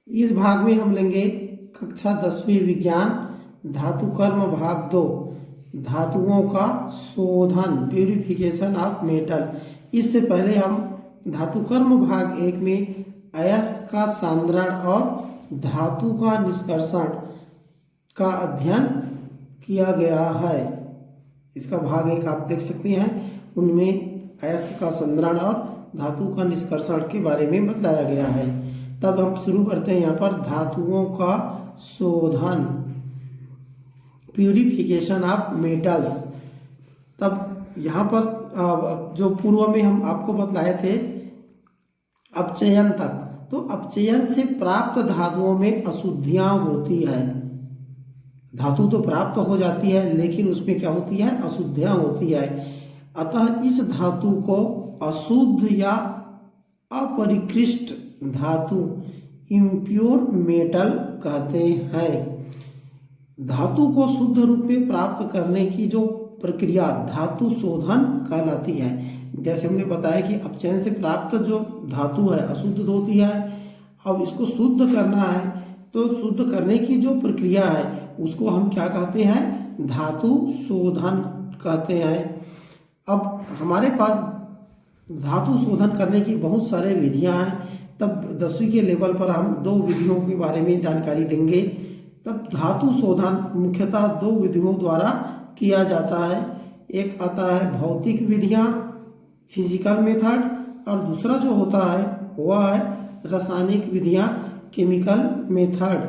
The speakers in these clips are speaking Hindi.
इस भाग में हम लेंगे कक्षा 10वीं विज्ञान धातु कर्म भाग 2 धातुओं का शोधन प्यूरिफिकेशन ऑफ मेटल। इससे पहले हम धातु कर्म भाग 1 में अयस्क का सांद्रण और धातु का निष्कर्षण का अध्ययन किया गया है। इसका भाग 1 आप देख सकते हैं, उनमें अयस्क का सांद्रण और धातु का निष्कर्षण के बारे में बताया गया है। तब हम शुरू करते हैं यहाँ पर धातुओं का शोधन प्यूरिफिकेशन ऑफ मेटल्स। तब यहाँ पर जो पूर्व में हम आपको बतलाए थे अपचयन तक, तो अपचयन से प्राप्त धातुओं में अशुद्धियां होती है। धातु तो प्राप्त हो जाती है लेकिन उसमें क्या होती है, अशुद्धियां होती है। अतः इस धातु को अशुद्ध या अपरिकृष्ट धातु इम्प्योर मेटल कहते हैं। धातु को शुद्ध रूप में प्राप्त करने की जो प्रक्रिया धातु शोधन कहलाती है। जैसे हमने बताया कि अपचयन से प्राप्त जो धातु है अशुद्ध होती है, अब इसको शुद्ध करना है तो शुद्ध करने की जो प्रक्रिया है उसको हम क्या कहते हैं, धातु शोधन कहते हैं। अब हमारे पास धातु शोधन करने की बहुत सारे विधियां हैं। तब 10वीं के लेवल पर हम 2 विधियों के बारे में जानकारी देंगे। तब धातु शोधन मुख्यतः 2 विधियों द्वारा किया जाता है। एक आता है भौतिक विधियां फिजिकल मेथड, और दूसरा जो होता है वह है रासायनिक विधियां केमिकल मेथड।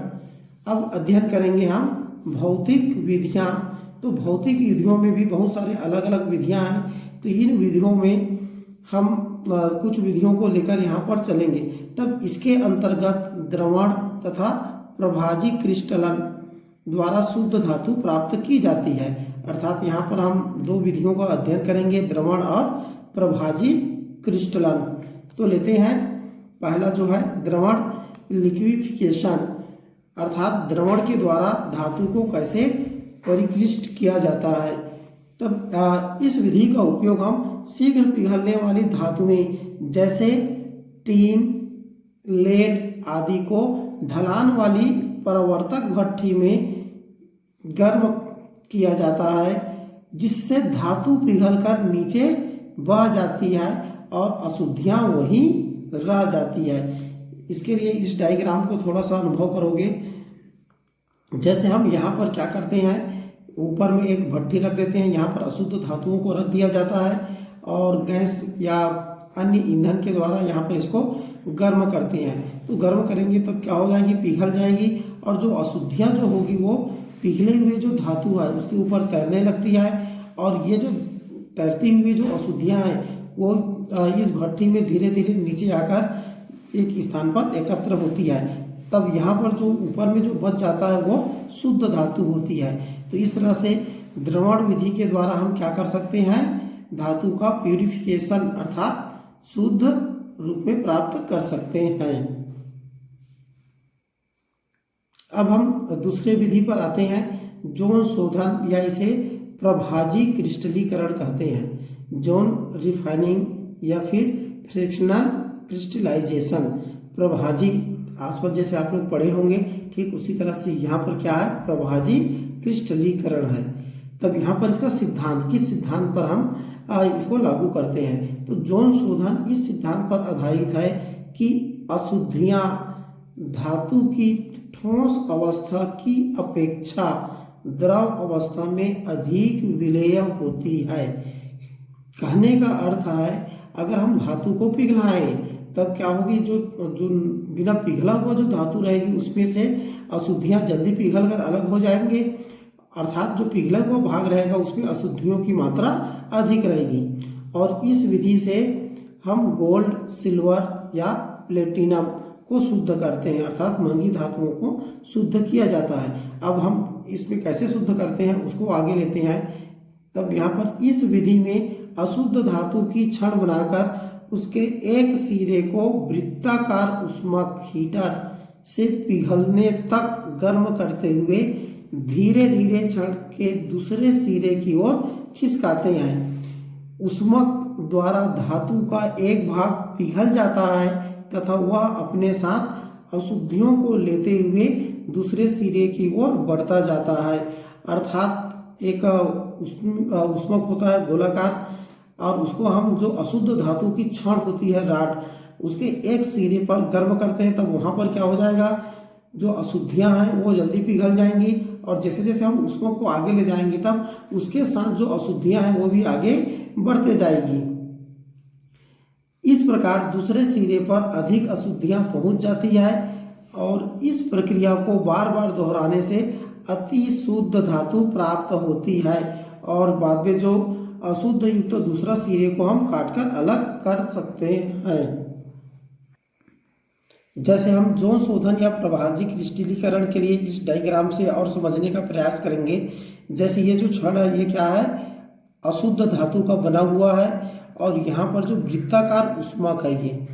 अब अध्ययन करेंगे हम भौतिक विधियां। तो भौतिक विधियों में भी बहुत सारे अलग अलग विधियां हैं। तो इन विधियों में हम कुछ विधियों को लेकर यहाँ पर चलेंगे। तब इसके अंतर्गत द्रवण तथा प्रभाजी क्रिस्टलन द्वारा शुद्ध धातु प्राप्त की जाती है। अर्थात यहाँ पर हम 2 विधियों का अध्ययन करेंगे, द्रवण और प्रभाजी क्रिस्टलन। तो लेते हैं पहला जो है द्रवण लिक्विफिकेशन, अर्थात द्रवण के द्वारा धातु को कैसे परिकृष्ट किया जाता है। तब इस विधि का उपयोग हम शीघ्र पिघलने वाली धातुएं जैसे टीन, लेड आदि को ढलान वाली परावर्तक भट्ठी में गर्म किया जाता है, जिससे धातु पिघलकर नीचे बह जाती है और अशुद्धियां वहीं रह जाती है। इसके लिए इस डायग्राम को थोड़ा सा अनुभव करोगे। जैसे हम यहाँ पर क्या करते हैं, ऊपर में एक भट्ठी रख देते हैं, यहाँ पर अशुद्ध धातुओं को रख दिया जाता है और गैस या अन्य ईंधन के द्वारा यहाँ पर इसको गर्म करते हैं। तो गर्म करेंगे तब क्या हो जाएगी, पिघल जाएगी, और जो अशुद्धियाँ जो होगी वो पिघले हुए जो धातु है उसके ऊपर तैरने लगती है, और ये जो तैरती हुई जो अशुद्धियाँ हैं वो इस भट्ठी में धीरे धीरे नीचे आकर एक स्थान पर एकत्र होती है। तब यहाँ पर जो ऊपर में जो बच जाता है वो शुद्ध धातु होती है। तो इस तरह से द्रवण विधि के द्वारा हम क्या कर सकते हैं, धातु का प्यूरिफिकेशन अर्थात शुद्ध रूप में प्राप्त कर सकते हैं। अब हम दूसरे विधि पर आते हैं, जोन शोधन या इसे प्रभाजी क्रिस्टलीकरण कहते हैं। जोन रिफाइनिंग या फिर फ्रिक्शनल क्रिस्टलाइजेशन। प्रभाजी आसपास जैसे आप लोग पढ़े होंगे, ठीक उसी तरह से यहाँ पर क्या है, प्रभाजी क्रिस्टलीकरण है। तब यहाँ पर इसका सिद्धांत, किस सिद्धांत पर हम इसको लागू करते हैं, तो जोन शोधन इस सिद्धांत पर आधारित है कि अशुद्धियां धातु की ठोस अवस्था की अपेक्षा द्रव अवस्था में अधिक विलेय होती है। कहने का अर्थ है अगर हम धातु को पिघलाएं तब क्या होगी, जो बिना पिघला हुआ जो धातु रहेगी उसमें से अशुद्धियां जल्दी पिघल कर अलग हो जाएंगे, अर्थात जो पिघला हुआ भाग रहेगा उसमें अशुद्धियों की मात्रा अधिक रहेगी। और इस विधि से हम गोल्ड, सिल्वर या प्लेटिनम को शुद्ध करते हैं, अर्थात महंगी धातुओं को शुद्ध किया जाता है। अब हम इसमें कैसे शुद्ध करते हैं उसको आगे लेते हैं। तब यहाँ पर इस विधि में अशुद्ध धातु की छड़ बनाकर उसके एक सिरे को वृत्ताकार उष्मक हीटर से पिघलने तक गर्म करते हुए धीरे धीरे छड़ के दूसरे सिरे की ओर खिसकाते हैं। उष्मक द्वारा धातु का एक भाग पिघल जाता है तथा वह अपने साथ अशुद्धियों को लेते हुए दूसरे सिरे की ओर बढ़ता जाता है। अर्थात एक उष्मक होता है गोलाकार, और उसको हम जो अशुद्ध धातु की छड़ होती है राड, उसके एक सिरे पर गर्म करते हैं, तब वहाँ पर क्या हो जाएगा, जो अशुद्धियाँ हैं वो जल्दी पिघल जाएंगी, और जैसे जैसे हम उष्मक को आगे ले जाएंगे तब उसके साथ जो अशुद्धियाँ हैं वो भी आगे बढ़ते जाएगी। इस प्रकार दूसरे सिरे पर अधिक अशुद्धियाँ पहुँच जाती है, और इस प्रक्रिया को बार बार दोहराने से अति शुद्ध धातु प्राप्त होती है, और बाद में जो अशुद्ध युक्त दूसरा सिरे को हम काटकर अलग कर सकते हैं। जैसे हम जोन शोधन या प्रभाजिक क्रिस्टलीकरण के लिए इस डायग्राम से और समझने का प्रयास करेंगे। जैसे ये जो छड़ है ये क्या है, अशुद्ध धातु का बना हुआ है, और यहाँ पर जो वृत्ताकार उष्मक है, ये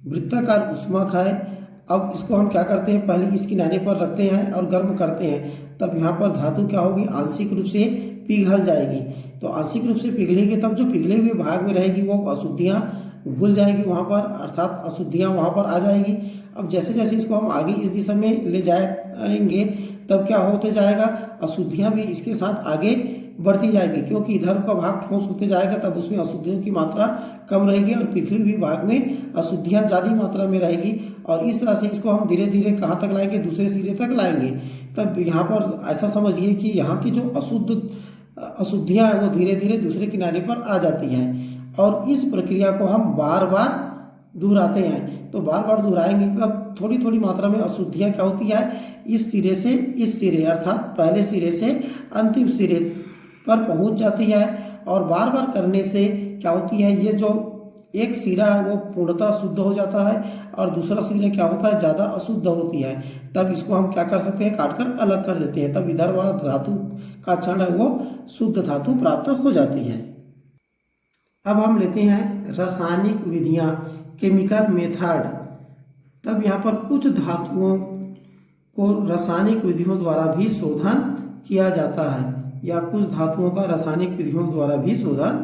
वृत्ताकार उष्मक है। अब इसको हम क्या करते हैं, पहले इस किनारे पर रखते हैं और गर्म करते हैं, तब यहाँ पर धातु क्या होगी, आंशिक रूप से पिघल जाएगी। तो आंशिक रूप से पिघलेगी तब जो पिघले हुए भाग में रहेगी वो अशुद्धियाँ घुल जाएगी वहाँ पर, अर्थात अशुद्धियाँ वहाँ पर आ जाएगी। अब जैसे जैसे इसको हम आगे इस दिशा में ले जाएंगे तब क्या होते जाएगा, अशुद्धियाँ भी इसके साथ आगे बढ़ती जाएगी, क्योंकि इधर का भाग ठोस होते जाएगा तब उसमें अशुद्धियों की मात्रा कम रहेगी और पिघली हुई भाग में अशुद्धियाँ ज़्यादा मात्रा में रहेगी। और इस तरह से इसको हम धीरे धीरे कहाँ तक लाएंगे, दूसरे सिरे तक लाएंगे। तब यहाँ पर ऐसा समझिए कि यहाँ की जो अशुद्धियाँ हैं वो धीरे धीरे दूसरे किनारे पर आ जाती हैं, और इस प्रक्रिया को हम बार बार दोहराते हैं। तो बार बार दोहराएंगे तब थोड़ी थोड़ी मात्रा में अशुद्धियाँ क्या होती है, इस सिरे से इस सिरे अर्थात पहले सिरे से अंतिम सिरे पर पहुंच जाती है। और बार बार करने से क्या होती है, ये जो एक सिरा है वो पूर्णतः शुद्ध हो जाता है, और दूसरा सिरा क्या होता है, ज़्यादा अशुद्ध होती है। तब इसको हम क्या कर सकते हैं, काटकर अलग कर देते हैं, तब इधर वाला धातु का क्षण है वो शुद्ध धातु प्राप्त हो जाती है। अब हम लेते हैं रासायनिक विधियाँ, केमिकल मेथड। तब यहाँ पर कुछ धातुओं को रासायनिक विधियों द्वारा भी शोधन किया जाता है, या कुछ धातुओं का रासायनिक विधियों द्वारा भी शोधन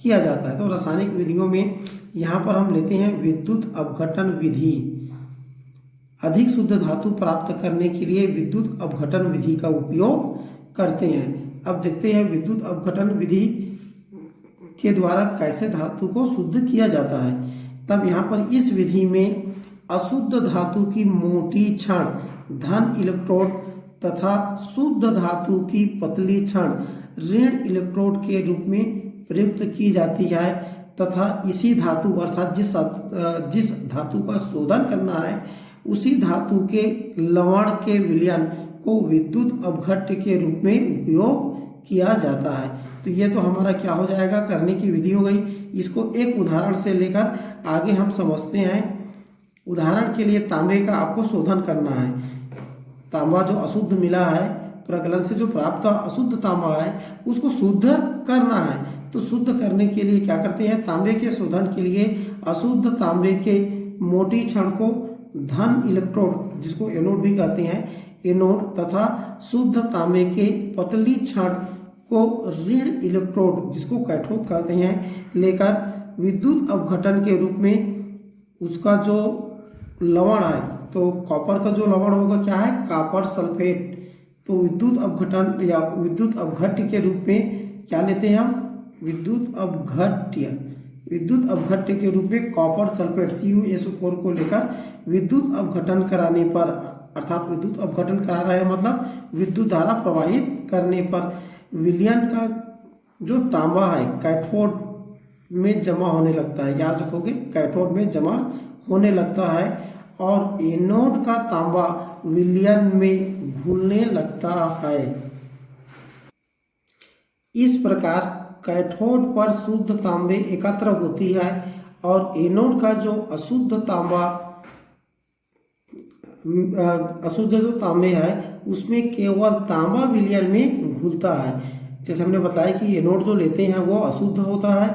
किया जाता है। तो रासायनिक विधियों में यहाँ पर हम लेते हैं विद्युत अपघटन विधि। अधिक शुद्ध धातु प्राप्त करने के लिए विद्युत अपघटन विधि का उपयोग करते हैं। अब देखते हैं विद्युत अपघटन विधि के द्वारा कैसे धातु को शुद्ध किया जाता है। तब यहाँ पर इस विधि में अशुद्ध धातु की मोटी छड़ धन इलेक्ट्रोड तथा शुद्ध धातु की पतली छड़ ऋण इलेक्ट्रोड के रूप में प्रयुक्त की जाती है, तथा इसी धातु अर्थात जिस धातु का शोधन करना है उसी धातु के लवण के विलयन को विद्युत अपघट्य के रूप में उपयोग किया जाता है। तो ये तो हमारा क्या हो जाएगा, करने की विधि हो गई। इसको एक उदाहरण से लेकर आगे हम समझते हैं। उदाहरण के लिए तांबे का आपको शोधन करना है। तांबा जो अशुद्ध मिला है, प्रगलन से जो प्राप्त अशुद्ध तांबा है उसको शुद्ध करना है। तो शुद्ध करने के लिए क्या करते हैं, तांबे के शोधन के लिए अशुद्ध तांबे के मोटी छड़ को धन इलेक्ट्रोड जिसको एनोड भी कहते हैं, एनोड तथा शुद्ध तांबे के पतली छड़ को ऋण इलेक्ट्रोड जिसको कैथोड कहते हैं लेकर विद्युत अपघटन के रूप में उसका जो लवण है, तो कॉपर का जो लवण होगा क्या है, कॉपर सल्फेट। तो विद्युत अपघटन या विद्युत अपघट्य के रूप में क्या लेते हैं हम, विद्युत अपघट्य के रूप में कॉपर सल्फेट CuSO4 को लेकर विद्युत अपघटन कराने पर, अर्थात विद्युत अपघटन करा रहे हैं मतलब विद्युत धारा प्रवाहित करने पर विलयन का जो तांबा है कैथोड में जमा होने लगता है। याद रखोगे, कैथोड में जमा होने लगता है, और एनोड का तांबा विलयन में घुलने लगता है। इस प्रकार कैथोड पर शुद्ध तांबे एकत्र होती है, और एनोड का जो अशुद्ध जो तांबे है उसमें केवल तांबा विलयन में घुलता है। जैसे हमने बताया कि एनोड जो लेते हैं वो अशुद्ध होता है,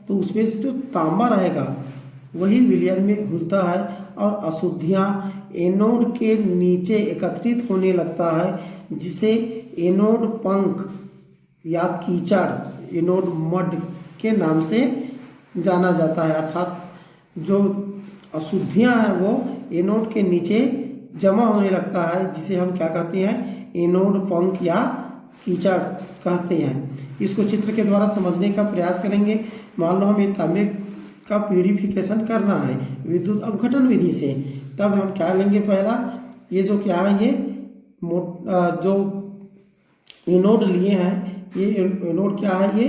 तो उसमें से जो तांबा रहेगा वही विलयन में घुलता है, और अशुद्धियाँ एनोड के नीचे एकत्रित होने लगता है, जिसे एनोड पंख या कीचड़, एनोड मड के नाम से जाना जाता है। अर्थात जो अशुद्धियाँ हैं वो एनोड के नीचे जमा होने लगता है, जिसे हम क्या कहते हैं, एनोड पंख या कीचड़ कहते हैं। इसको चित्र के द्वारा समझने का प्रयास करेंगे। मान लो हमें तांबे का प्यूरिफिकेशन करना है विद्युत अपघटन विधि से, तब हम क्या लेंगे, पहला ये जो क्या है, ये जो एनोड लिए हैं, ये एनोड क्या है, ये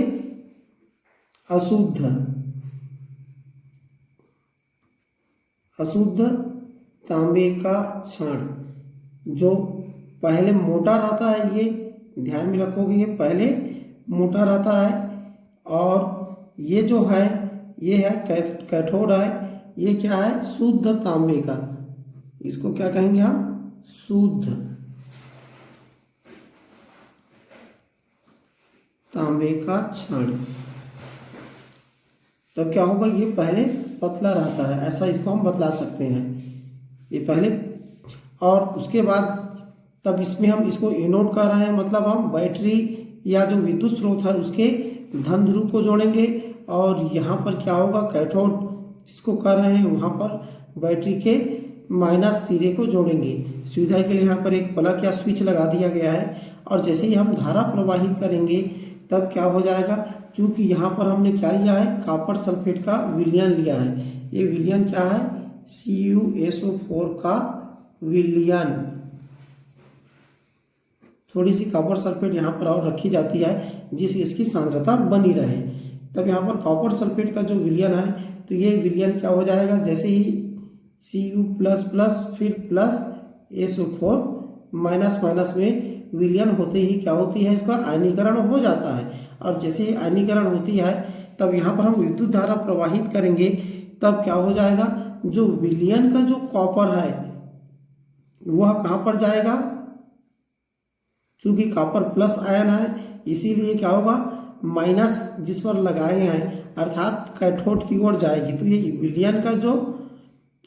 अशुद्ध तांबे का क्षण जो पहले मोटा रहता है, ये ध्यान में रखोगे, ये पहले मोटा रहता है, और ये जो है ये है कैथोड है, ये क्या है, शुद्ध तांबे का, इसको क्या कहेंगे हम, शुद्ध तांबे का क्षण। तब क्या होगा, ये पहले पतला रहता है, ऐसा इसको हम बतला सकते हैं, ये पहले, और उसके बाद तब इसमें हम इसको एनोड कर रहे हैं, मतलब हम बैटरी या जो विद्युत स्रोत है उसके धन ध्रुव को जोड़ेंगे, और यहाँ पर क्या होगा, कैथोड जिसको कर रहे हैं वहाँ पर बैटरी के माइनस सिरे को जोड़ेंगे। सुविधा के लिए यहाँ पर एक प्लग या स्विच लगा दिया गया है, और जैसे ही हम धारा प्रवाहित करेंगे तब क्या हो जाएगा, चूँकि यहाँ पर हमने क्या लिया है, कॉपर सल्फेट का विलयन लिया है, ये विलयन क्या है, CuSO4 का विलयन, थोड़ी सी कॉपर सल्फेट यहाँ पर और रखी जाती है जिससे इसकी सांद्रता बनी रहे। तब यहाँ पर कॉपर सल्फेट का जो विलयन है, तो ये विलयन क्या हो जाएगा, जैसे ही Cu++ फिर प्लस SO4 माइनस माइनस में विलयन होते ही क्या होती है, इसका आयनीकरण हो जाता है, और जैसे ही आयनीकरण होती है तब यहाँ पर हम विद्युत धारा प्रवाहित करेंगे, तब क्या हो जाएगा, जो विलयन का जो कॉपर है वह कहाँ पर जाएगा, चूंकि कॉपर प्लस आयन है इसीलिए क्या होगा, माइनस जिस पर लगाए हैं अर्थात कैथोड की ओर जाएगी, तो ये विलयन का जो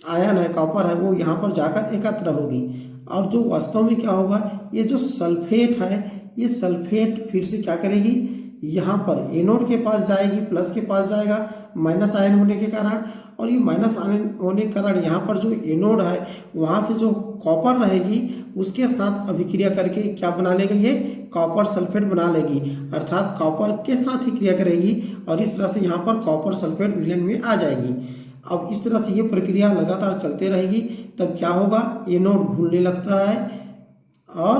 आयन है, कॉपर है, वो यहाँ पर जाकर एकत्र होगी, और जो वास्तव में क्या होगा, ये जो सल्फेट है, ये सल्फेट फिर से क्या करेगी, यहाँ पर एनोड के पास जाएगी, प्लस के पास जाएगा माइनस आयन होने के कारण, और ये माइनस आयन होने के कारण यहाँ पर जो एनोड है वहाँ से जो कॉपर रहेगी उसके साथ अभिक्रिया करके क्या बना लेगी, ये कॉपर सल्फेट बना लेगी, अर्थात कॉपर के साथ ही क्रिया करेगी, और इस तरह से यहाँ पर कॉपर सल्फेट विलयन में आ जाएगी। अब इस तरह से ये प्रक्रिया लगातार चलते रहेगी, तब क्या होगा, एनोड घूमने लगता है और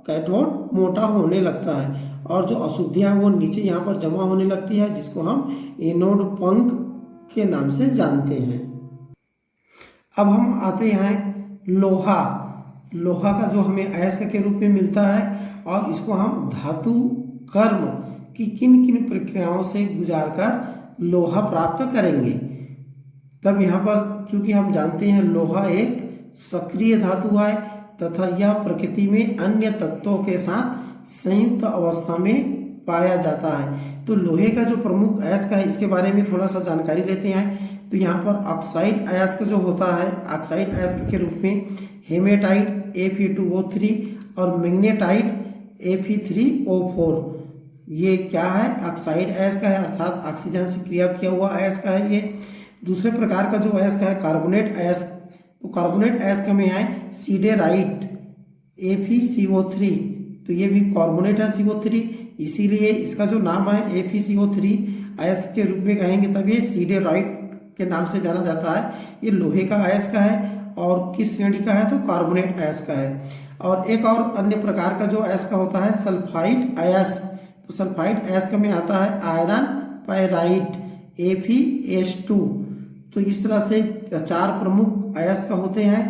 कैथोड मोटा होने लगता है, और जो अशुद्धियाँ वो नीचे यहाँ पर जमा होने लगती है, जिसको हम एनोड पंख के नाम से जानते हैं। अब हम आते हैं लोहा। लोहा का जो हमें अयस्क के रूप में मिलता है, और इसको हम धातु कर्म की किन किन प्रक्रियाओं से गुजारकर लोहा प्राप्त करेंगे। तब यहाँ पर चूंकि हम जानते हैं लोहा एक सक्रिय धातु है तथा यह प्रकृति में अन्य तत्वों के साथ संयुक्त अवस्था में पाया जाता है। तो लोहे का जो प्रमुख अयस्क है इसके बारे में थोड़ा सा जानकारी लेते हैं। तो यहाँ पर ऑक्साइड अयस्क जो होता है, ऑक्साइड अयस्क के रूप में हेमेटाइट Fe2O3 और मैग्नेटाइट Fe3O4, ये क्या है, ऑक्साइड अयस्क है, अर्थात ऑक्सीजन से क्रिया किया हुआ अयस्क है ये। दूसरे प्रकार का जो अयस्क है कार्बोनेट अयस्क, तो कार्बोनेट अयस्क में आए सिडेराइट FeCO3, तो ये भी कार्बोनेट है CO3, इसीलिए इसका जो नाम है FeCO3 अयस्क के रूप में कहेंगे, तब ये सिडेराइट के नाम से जाना जाता है। ये लोहे का अयस्क है, और किस श्रेणी का है, तो कार्बोनेट अयस्क है। और एक और अन्य प्रकार का जो अयस्क होता है सल्फाइड अयस्क, तो सल्फाइड अयस्क में आता है आयरन पायराइट FeS2। तो इस तरह से 4 प्रमुख अयस्क होते हैं।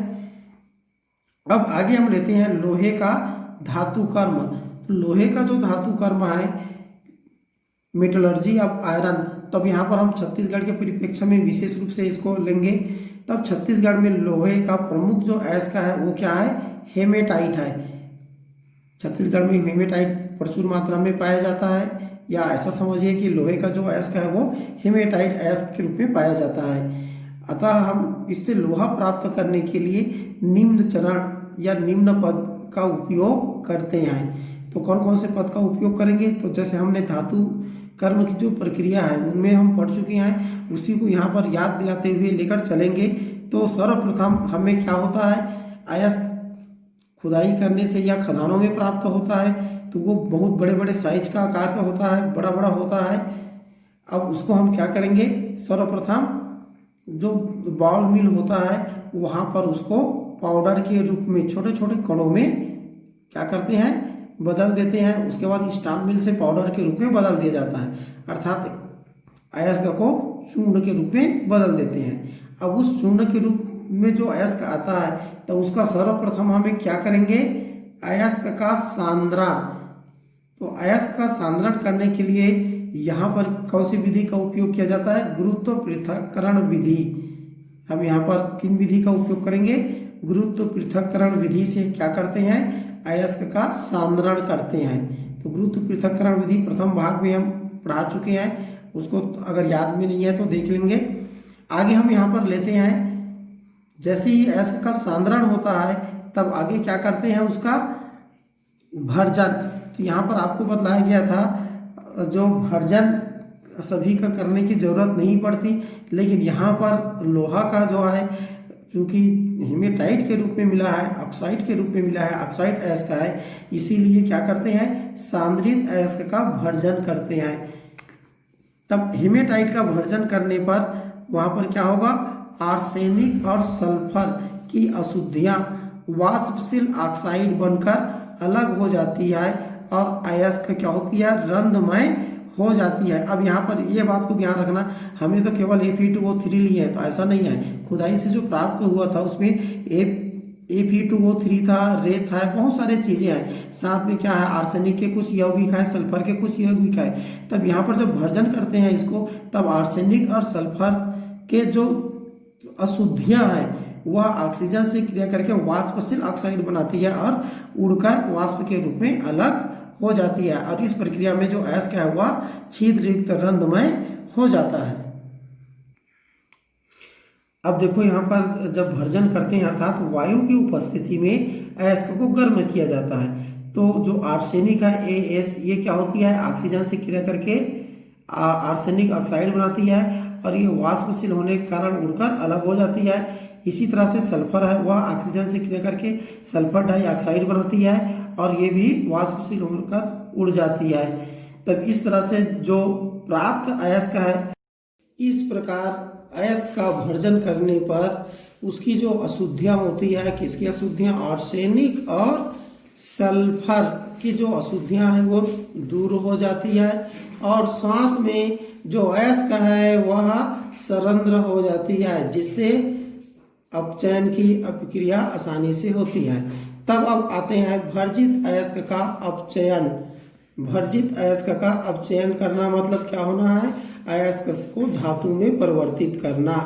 अब आगे हम लेते हैं लोहे का धातु कर्म। तो लोहे का जो धातु कर्म है मेटलर्जी ऑफ आयरन, तब यहाँ पर हम छत्तीसगढ़ के परिप्रेक्ष्य में विशेष रूप से इसको लेंगे। तब छत्तीसगढ़ में लोहे का प्रमुख जो अयस्क है वो क्या है, हेमेटाइट है। छत्तीसगढ़ में हेमेटाइट प्रचुर मात्रा में पाया जाता है, या ऐसा समझिए कि लोहे का जो अयस्क है वो हेमेटाइट अयस्क के रूप में पाया जाता है। अतः हम इससे लोहा प्राप्त करने के लिए निम्न चरण या निम्न पद का उपयोग करते हैं। तो कौन कौन से पद का उपयोग करेंगे, तो जैसे हमने धातु कर्म की जो प्रक्रिया है उनमें हम पढ़ चुके हैं, उसी को यहाँ पर याद दिलाते हुए लेकर चलेंगे। तो सर्वप्रथम हमें क्या होता है, अयस्क खुदाई करने से या खदानों में प्राप्त होता है तो वो बहुत बड़े बड़े साइज का आकार का होता है, बड़ा बड़ा होता है। अब उसको हम क्या करेंगे, सर्वप्रथम जो बॉल मिल होता है वहाँ पर उसको पाउडर के रूप में छोटे छोटे कणों में क्या करते हैं, बदल देते हैं। उसके बाद स्टाम्प मिल से पाउडर के रूप में बदल दिया जाता है, अर्थात अयस्क को चूर्ण के रूप में बदल देते हैं। अब उस चूर्ण के रूप में जो अयस्क आता है तो उसका सर्वप्रथम हमें क्या करेंगे, अयस्क का सांद्रण। तो अयस्क का सांद्रण करने के लिए यहाँ पर कौन सी विधि का उपयोग किया जाता है, गुरुत्व पृथक्करण विधि। हम यहाँ पर किन विधि का उपयोग करेंगे, गुरुत्व पृथक्करण विधि से क्या करते हैं, अयस्क का सांद्रण करते हैं। तो गुरुत्व पृथक्करण विधि प्रथम भाग में हम पढ़ा चुके हैं, उसको अगर याद में नहीं है तो देख लेंगे। आगे हम यहाँ पर लेते हैं, जैसे ही अयस्क का सांद्रण होता है तब आगे क्या करते हैं, उसका भर्जन। तो यहाँ पर आपको बतलाया गया था जो भर्जन सभी का करने की जरूरत नहीं पड़ती, लेकिन यहाँ पर लोहा का जो है चूँकि हेमेटाइट के रूप में मिला है, ऑक्साइड के रूप में मिला है, ऑक्साइड अयस्क है, इसीलिए क्या करते हैं, सांद्रित अयस्क का भर्जन करते हैं। तब हेमेटाइट का भर्जन करने पर वहाँ पर क्या होगा, आर्सेनिक और सल्फर की अशुद्धियाँ वाष्पशील ऑक्साइड बनकर अलग हो जाती है और अयस्क क्या होती है, रंध्रमय हो जाती है। अब यहाँ पर ये बात को ध्यान रखना, हमें तो केवल Fe2O3 लिए है, तो ऐसा नहीं है। खुदाई से जो प्राप्त हुआ था उसमें Fe2O3 था, रेत था, बहुत सारी चीज़ें हैं। साथ में क्या है, आर्सेनिक के कुछ यौगिक है, सल्फर के कुछ यौगिक है। तब यहाँ पर जब भर्जन करते हैं इसको, तब आर्सेनिक और सल्फर के जो अशुद्धियाँ हैं वह ऑक्सीजन से क्रिया करके वाष्पशील ऑक्साइड बनाती है और उड़कर वाष्प के रूप में अलग हो जाती है। और इस प्रक्रिया में जो अयस्क है वह छिद्रयुक्त रंध्रमय हो जाता है। अब देखो यहाँ पर जब भर्जन करते हैं अर्थात वायु की उपस्थिति में अयस्क को गर्म किया जाता है, तो जो आर्सेनिक है AS, ये क्या होती है, ऑक्सीजन से क्रिया करके आर्सेनिक ऑक्साइड बनाती है और ये वाष्पशील होने के कारण उड़कर अलग हो जाती है। इसी तरह से सल्फर है, वह ऑक्सीजन से क्रिया करके सल्फर डाइऑक्साइड बनाती है और ये भी वाष्पशील होकर उड़ जाती है। तब इस तरह से जो प्राप्त अयस्क है, इस प्रकार अयस्क का भर्जन करने पर उसकी जो अशुद्धियाँ होती है, किसकी अशुद्धियाँ, आर्सेनिक और सल्फर की जो अशुद्धियाँ हैं वो दूर हो जाती है और साथ में जो अयस्क है वह सरंध्र हो जाती है, जिससे अपचयन की अभिक्रिया आसानी से होती है। तब अब आते हैं भर्जित अयस्क का अपचयन। भर्जित अयस्क का अपचयन करना मतलब क्या होना है, अयस्क को धातु में परिवर्तित करना।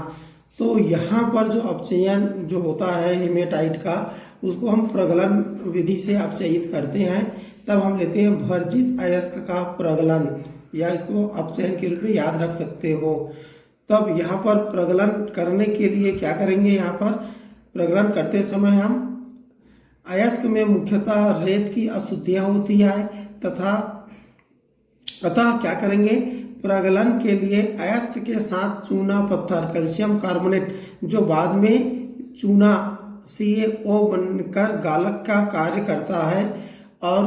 तो यहाँ पर जो अपचयन जो होता है हेमेटाइट का, उसको हम प्रगलन विधि से अपचयित करते हैं। तब हम लेते हैं भर्जित अयस्क का प्रगलन, या इसको अपचयन के रूप में याद रख सकते हो। तब यहाँ पर प्रगलन करने के लिए क्या करेंगे, यहाँ पर प्रगलन करते समय हम अयस्क में मुख्यतः रेत की अशुद्धियाँ होती है अतः क्या करेंगे, प्रगलन के लिए अयस्क के साथ चूना पत्थर कैल्शियम कार्बोनेट, जो बाद में चूना CaO बनकर गालक का कार्य करता है, और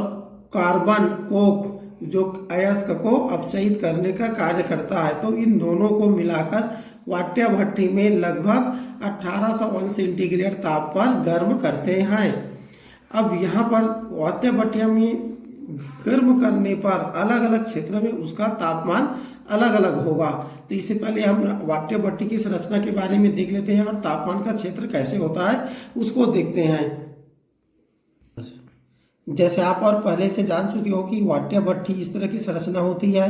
कार्बन कोक जो अयस्क को अपचयित करने का कार्य करता है। तो इन दोनों को मिलाकर वाट्य भट्टी में लगभग 1801 सेंटीग्रेड ताप पर गर्म करते हैं। अब यहाँ पर वाट्य भट्टिया में गर्म करने पर अलग अलग क्षेत्र में उसका तापमान अलग अलग होगा। तो इससे पहले हम वाट्य भट्टी की संरचना के बारे में देख लेते हैं और तापमान का क्षेत्र कैसे होता है उसको देखते हैं। जैसे आप और पहले से जान चुके हो कि वाट्य भट्टी इस तरह की संरचना होती है।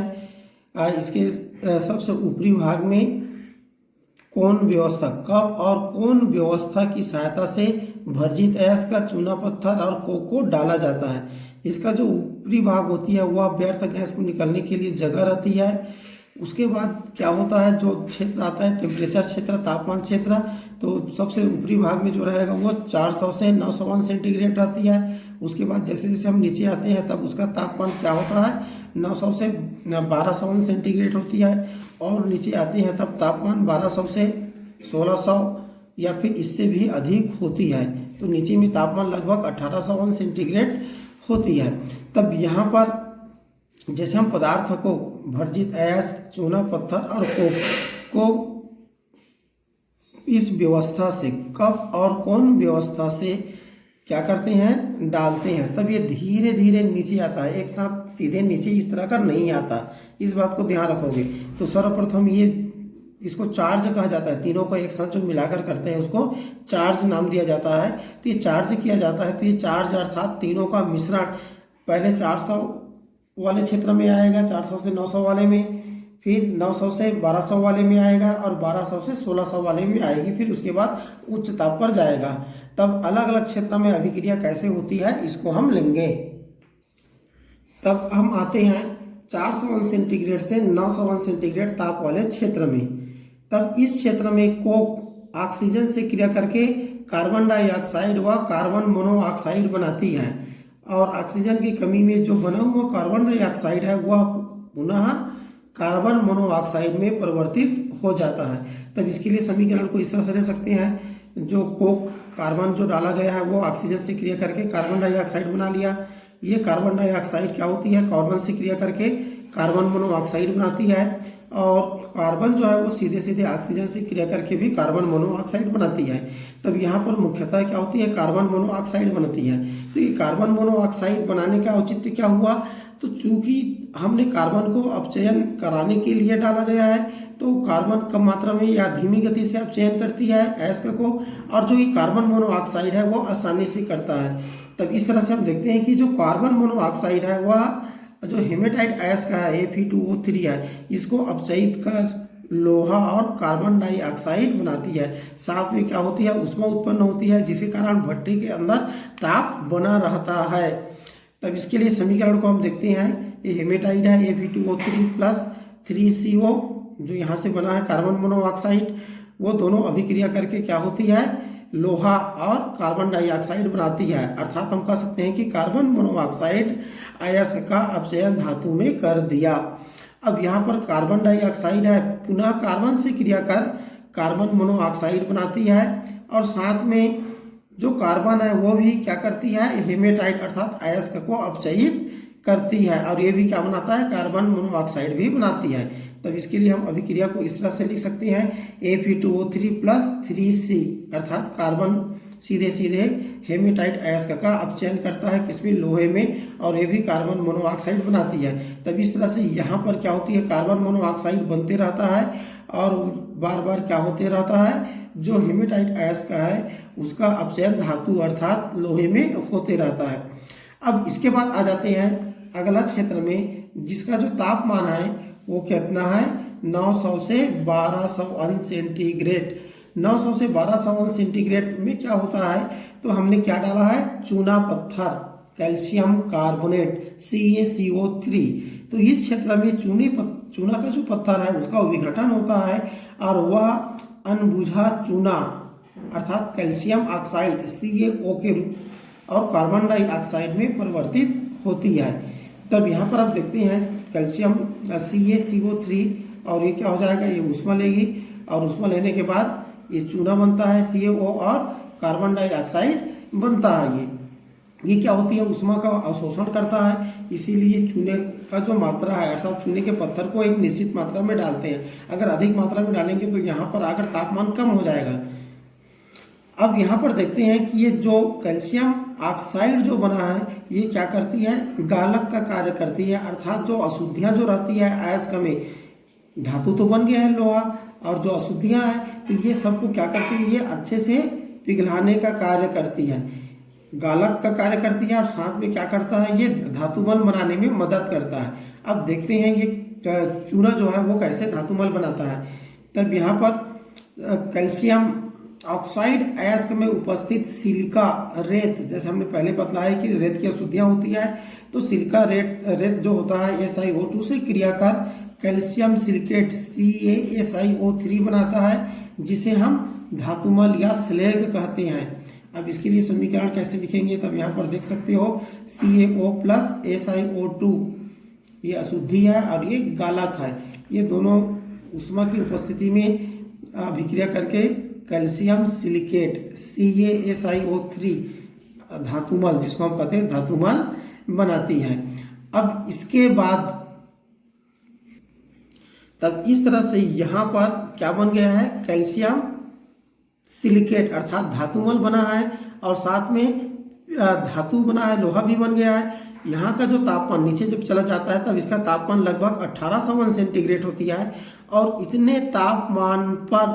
इसके सबसे ऊपरी भाग में कोन व्यवस्था, कप और कोन व्यवस्था की सहायता से भर्जित अयस्क का चूना पत्थर और कोक को डाला जाता है। इसका जो ऊपरी भाग होती है वह व्यर्थ गैस को निकलने के लिए जगह रहती है। उसके बाद क्या होता है, जो क्षेत्र आता है टेम्परेचर क्षेत्र, तापमान क्षेत्र, तो सबसे ऊपरी भाग में जो रहेगा वो 400 से 901 सेंटीग्रेड रहती है। उसके बाद जैसे जैसे हम नीचे आते हैं तब उसका तापमान क्या होता है, 900 से 1201 सेंटीग्रेड होती है, और नीचे आते हैं तब तापमान 1200 से 1600 या फिर इससे भी अधिक होती है। तो नीचे में तापमान लगभग 1800 सेंटीग्रेड होती है। तब यहाँ पर जैसे हम पदार्थ को भर्जित अयस्क, चूना, पत्थर और कोक को इस व्यवस्था से कब और कौन व्यवस्था से क्या करते हैं, डालते हैं, तब ये धीरे धीरे नीचे आता है, एक साथ सीधे नीचे इस तरह का नहीं आता। इस बात को ध्यान रखोगे। तो सर्वप्रथम ये इसको चार्ज कहा जाता है, तीनों को एक साथ जो मिलाकर करते हैं उसको चार्ज नाम दिया जाता है। तो ये चार्ज किया जाता है, तो ये चार्ज अर्थात तीनों का मिश्रण पहले 400 वाले क्षेत्र में आएगा, 400 से 900 वाले में, फिर 900 से 1200 वाले में आएगा और 1200 से 1600 वाले में आएगी, फिर उसके बाद उच्च ताप पर जाएगा। तब अलग अलग क्षेत्र में अभिक्रिया कैसे होती है इसको हम लेंगे। तब हम आते हैं 401 सेंटीग्रेड से 901 सेंटीग्रेड ताप वाले क्षेत्र में। तब इस क्षेत्र में कोक ऑक्सीजन से क्रिया करके कार्बन डाइऑक्साइड व कार्बन मोनोऑक्साइड बनाती है और ऑक्सीजन की कमी में जो बना हुआ कार्बन डाइऑक्साइड है वह पुनः कार्बन मोनोऑक्साइड में परिवर्तित हो जाता है। तब इसके लिए समीकरण को इस तरह से ले सकते हैं, जो कोक कार्बन जो डाला गया है वो ऑक्सीजन से क्रिया करके कार्बन डाइऑक्साइड बना लिया। ये कार्बन डाइऑक्साइड क्या होती है, कार्बन से क्रिया करके कार्बन मोनोऑक्साइड बनाती है और कार्बन जो है वो सीधे सीधे ऑक्सीजन से क्रिया करके भी कार्बन मोनोऑक्साइड बनाती है। तब यहाँ पर मुख्यतः क्या होती है, कार्बन मोनोऑक्साइड बनती है। तो ये कार्बन मोनोऑक्साइड बनाने का औचित्य क्या हुआ, तो चूंकि हमने कार्बन को अपचयन कराने के लिए डाला गया है तो कार्बन कम मात्रा में या धीमी गति से अपचयन करती है अयस्क को, और जो ये कार्बन मोनोऑक्साइड है वो आसानी से करता है। तब इस तरह से हम देखते हैं कि जो कार्बन मोनोऑक्साइड है वह जो हेमेटाइट अयस्क है Fe2O3 है, इसको अपचयित कर लोहा और कार्बन डाइऑक्साइड बनाती है। साथ में क्या होती है, ऊष्मा उत्पन्न होती है जिसके कारण भट्टी के अंदर ताप बना रहता है। तब इसके लिए समीकरण को हम देखते हैं, ये हेमेटाइड है Fe2O3 प्लस 3CO जो यहाँ से बना है कार्बन मोनोऑक्साइड, वो दोनों अभिक्रिया करके क्या होती है, लोहा और कार्बन डाइऑक्साइड बनाती है। अर्थात हम कह सकते हैं कि कार्बन मोनोऑक्साइड अयस्क का अपचयन धातु में कर दिया। अब यहाँ पर कार्बन डाइऑक्साइड है, पुनः कार्बन से क्रिया कर कार्बन मोनोऑक्साइड बनाती है और साथ में जो कार्बन है वो भी क्या करती है, हेमेटाइट अर्थात अयस्क को अपचयित करती है और ये भी क्या बनाता है, कार्बन मोनोऑक्साइड भी बनाती है। तब इसके लिए हम अभिक्रिया को इस तरह से लिख सकते हैं, Fe2O3 प्लस 3C अर्थात कार्बन सीधे सीधे हेमेटाइट अयस्क का अपचयन करता है किसमें, लोहे में, और ये भी कार्बन मोनोऑक्साइड बनाती है। तब इस तरह से यहाँ पर क्या होती है, कार्बन मोनोऑक्साइड बनते रहता है और बार बार क्या होते रहता है, जो हेमेटाइट अयस्क है उसका अपचयन धातु अर्थात लोहे में होते रहता है। अब इसके बाद आ जाते हैं अगला क्षेत्र में जिसका जो तापमान है वो कितना है, 900 से 1200 अंश सेंटीग्रेड। 900 से 1200 अंश सेंटीग्रेड में क्या होता है, तो हमने क्या डाला है, चूना पत्थर, कैल्शियम कार्बोनेट CaCO3। तो इस क्षेत्र में चूना का जो पत्थर है उसका विघटन होता है और वह अनबुझा चूना अर्थात कैल्शियम ऑक्साइड CaO के रूप और कार्बन डाइऑक्साइड में परिवर्तित होती है। तब यहाँ पर आप देखते हैं कैल्शियम CaCO3 और ये क्या हो जाएगा, ये ऊष्मा लेगी और ऊष्मा लेने के बाद ये चूना बनता है CaO और कार्बन डाइऑक्साइड बनता है। ये क्या होती है, ऊष्मा का अवशोषण करता है, इसीलिए चूने का जो मात्रा है अर्थात चूने के पत्थर को एक निश्चित मात्रा में डालते हैं। अगर अधिक मात्रा में डालेंगे तो यहाँ पर आकर तापमान कम हो जाएगा। अब यहाँ पर देखते हैं कि ये जो कैल्शियम ऑक्साइड जो बना है ये क्या करती है, गालक का कार्य करती है, अर्थात जो अशुद्धियाँ जो रहती है अयस्क में, धातु तो बन गया है लोहा और जो अशुद्धियाँ हैं तो ये सबको क्या करती है, ये अच्छे से पिघलाने का कार्य करती है, गालक का कार्य करती है और साथ में क्या करता है, ये धातुमल बनाने में मदद करता है। अब देखते हैं ये चूना जो है वो कैसे धातुमल बनाता है। तब यहाँ पर कैल्शियम ऑक्साइड अयस्क में उपस्थित सिलिका रेत, जैसे हमने पहले बतलाया कि रेत की अशुद्धियाँ होती है, तो सिलिका रेत जो होता है SiO2 से क्रिया कर कैल्शियम सिलिकेट CaSiO3 बनाता है जिसे हम धातुमल या स्लेग कहते हैं। अब इसके लिए समीकरण कैसे लिखेंगे, तब यहाँ पर देख सकते हो CaO प्लस SiO2 ये अशुद्धि है और ये गालक है, ये दोनों ऊष्मा की उपस्थिति में अभिक्रिया करके कैल्शियम सिलिकेट CaSiO3 धातुमल, जिसको हम कहते हैं धातुमल, बनाती है। अब इसके बाद तब इस तरह से यहाँ पर क्या बन गया है, कैल्शियम सिलिकेट अर्थात धातुमल बना है और साथ में धातु बना है, लोहा भी बन गया है। यहाँ का जो तापमान नीचे जब चला जाता है तब इसका तापमान लगभग 1801 सेंटीग्रेड होती है और इतने तापमान पर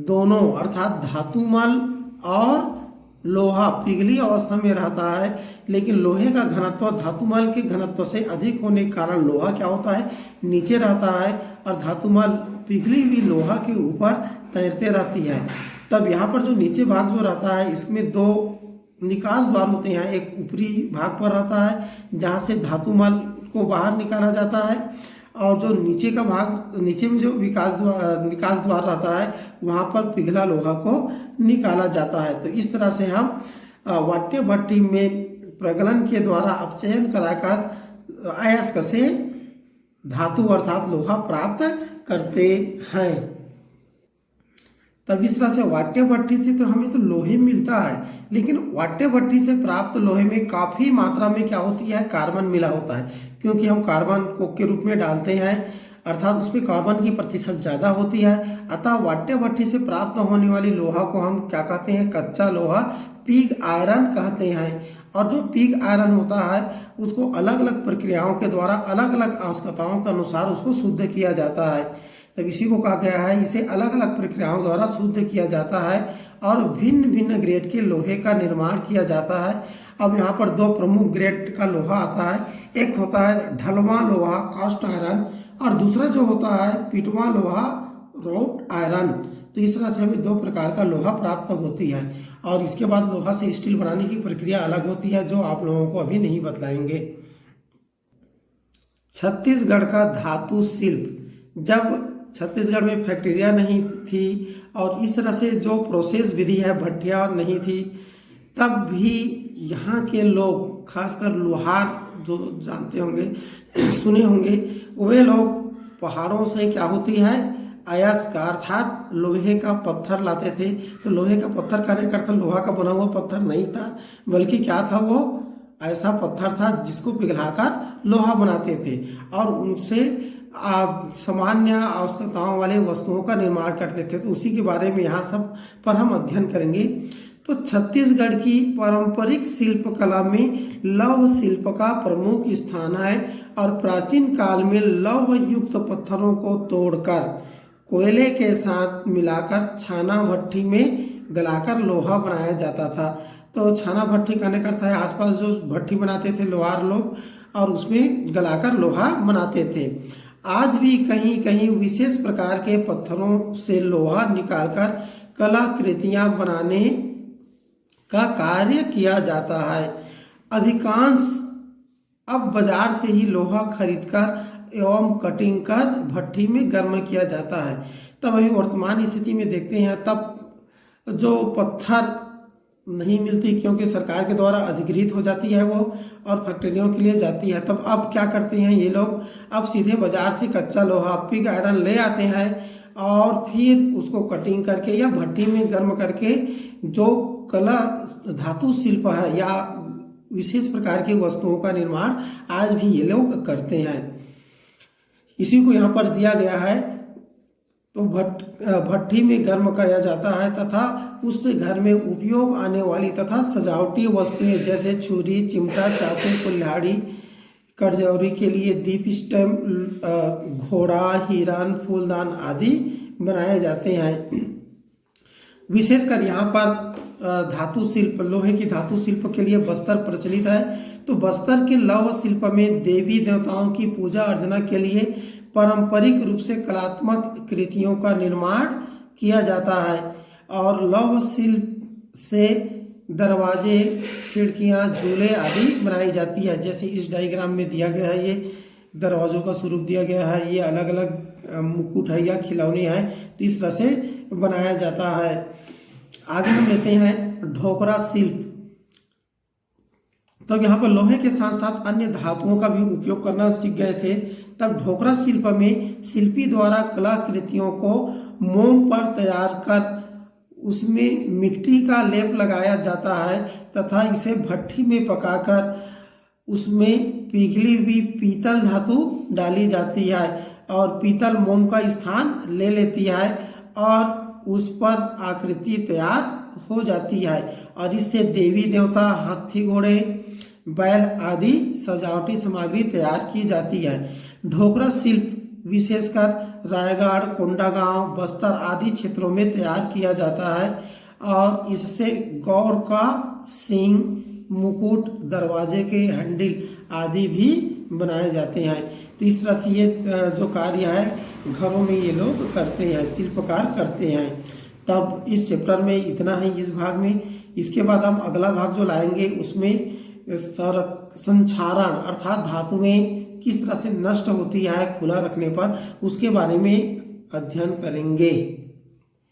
दोनों अर्थात धातुमल और लोहा पिघली अवस्था में रहता है, लेकिन लोहे का घनत्व धातुमल के घनत्व से अधिक होने के कारण लोहा क्या होता है, नीचे रहता है और धातुमल पिघली हुई लोहा के ऊपर तैरते रहती है। तब यहाँ पर जो नीचे भाग जो रहता है इसमें दो निकास द्वार होते हैं, एक ऊपरी भाग पर रहता है जहाँ से धातुमल को बाहर निकाला जाता है और जो नीचे का भाग, नीचे में जो निकास द्वार रहता है वहाँ पर पिघला लोहा को निकाला जाता है। तो इस तरह से हम वाट्य भट्टी में प्रगलन के द्वारा अपचयन कराकर अयस्क से धातु अर्थात लोहा प्राप्त करते हैं। तब इस तरह से वाट्य भट्टी से तो हमें तो लोहे मिलता है, लेकिन वाट्य भट्टी से प्राप्त लोहे में काफ़ी मात्रा में क्या होती है, कार्बन मिला होता है, क्योंकि हम कार्बन कोक के रूप में डालते हैं अर्थात उसमें कार्बन की प्रतिशत ज़्यादा होती है। अतः वाट्य भट्टी से प्राप्त होने वाली लोहा को हम क्या कहते हैं, कच्चा लोहा पिग आयरन कहते हैं। और जो पिग आयरन होता है उसको अलग अलग प्रक्रियाओं के द्वारा अलग अलग आवश्यकताओं के अनुसार उसको शुद्ध किया जाता है। तब इसी को कहा गया है, इसे अलग अलग प्रक्रियाओं द्वारा शुद्ध किया जाता है और भिन्न भिन्न ग्रेड के लोहे का निर्माण किया जाता है। अब यहाँ पर दो प्रमुख ग्रेड का लोहा आता है, एक होता है ढलवां लोहा कास्ट आयरन और दूसरा जो होता है पिटवा लोहा रॉट आयरन। तो इस तरह से हमें दो प्रकार का लोहा प्राप्त होती है और इसके बाद लोहा से स्टील बनाने की प्रक्रिया अलग होती है जो आप लोगों को अभी नहीं बतलाएंगे। छत्तीसगढ़ का धातु शिल्प, जब छत्तीसगढ़ में फैक्ट्रियाँ नहीं थी और इस तरह से जो प्रोसेस विधि है भट्टियाँ नहीं थी, तब भी यहाँ के लोग खासकर लोहार जो जानते होंगे सुने होंगे, वे लोग पहाड़ों से क्या होती है अयस्क अर्थात लोहे का पत्थर लाते थे। तो लोहे का पत्थर कहने का अर्थ लोहा का बना हुआ पत्थर नहीं था, बल्कि क्या था, वो ऐसा पत्थर था जिसको पिघलाकर लोहा बनाते थे और उनसे सामान्य आवश्यकताओं वाले वस्तुओं का निर्माण करते थे। तो उसी के बारे में यहाँ सब पर हम अध्ययन करेंगे। तो छत्तीसगढ़ की पारंपरिक शिल्प कला में लौह शिल्प का प्रमुख स्थान है और प्राचीन काल में लौह युक्त पत्थरों को तोड़कर कोयले के साथ मिलाकर छाना भट्टी में गलाकर लोहा बनाया जाता था। तो छाना भट्टी कहने का अर्थ है आसपास जो भट्टी बनाते थे लोहार लोग और उसमें गलाकर लोहा बनाते थे। आज भी कहीं कहीं विशेष प्रकार के पत्थरों से लोहा निकालकर कलाकृतियां बनाने का कार्य किया जाता है। अधिकांश अब बाजार से ही लोहा खरीदकर एवं कटिंग कर भट्टी में गर्म किया जाता है। तब अभी वर्तमान स्थिति में देखते हैं तब जो पत्थर नहीं मिलती क्योंकि सरकार के द्वारा अधिग्रहित हो जाती है वो और फैक्ट्रियों के लिए जाती है। तब अब क्या करते हैं ये लोग, अब सीधे बाजार से कच्चा लोहा पिग आयरन ले आते हैं और फिर उसको कटिंग करके या भट्टी में गर्म करके जो कला धातु शिल्प है या विशेष प्रकार की वस्तुओं का निर्माण आज भी ये लोग करते हैं। इसी को यहाँ पर दिया गया है। तो भट्टी में गर्म किया जाता है तथा उससे घर में उपयोग आने वाली तथा सजावटी वस्तुएं जैसे छुरी, चिमटा, चाकू, कुल्हाड़ी, कटजौरी के लिए दीप स्टैम्प, घोड़ा, हिरन, फूलदान आदि बनाए जाते हैं। विशेषकर यहाँ पर धातु शिल्प, लोहे की धातु शिल्प के लिए बस्तर प्रचलित है। तो बस्तर के लौह शिल्प में देवी देवताओं की पूजा अर्चना के लिए पारंपरिक रूप से कलात्मक कृतियों का निर्माण किया जाता है और लौह शिल्प से दरवाजे, खिड़कियां, झूले आदि बनाई जाती है। जैसे इस डायग्राम में दिया गया है, ये दरवाजों का स्वरूप दिया गया है, ये अलग अलग मुकुट है या खिलौने हैं, तो इस तरह से बनाया जाता है। आगे हम लेते हैं ढोकरा शिल्प। तब यहाँ पर लोहे के साथ साथ अन्य धातुओं का भी उपयोग करना सीख गए थे। तब ढोकरा शिल्प में शिल्पी द्वारा कलाकृतियों को मोम पर तैयार कर उसमें मिट्टी का लेप लगाया जाता है तथा इसे भट्ठी में पकाकर उसमें पिघली हुई पीतल धातु डाली जाती है और पीतल मोम का स्थान ले लेती है और उस पर आकृति तैयार हो जाती है और इससे देवी देवता, हाथी घोड़े, बैल आदि सजावटी सामग्री तैयार की जाती है। ढोकरा शिल्प विशेषकर रायगढ़, कोंडागांव, बस्तर आदि क्षेत्रों में तैयार किया जाता है और इससे गौर का सींग, मुकुट, दरवाजे के हैंडल आदि भी बनाए जाते हैं। तो इस तरह से ये जो कार्य है घरों में ये लोग करते हैं, शिल्पकार करते हैं। तब इस चैप्टर में इतना है इस भाग में। इसके बाद हम अगला भाग जो लाएंगे उसमें संक्षारण अर्थात धातुएं किस तरह से नष्ट होती है खुला रखने पर, उसके बारे में अध्ययन करेंगे।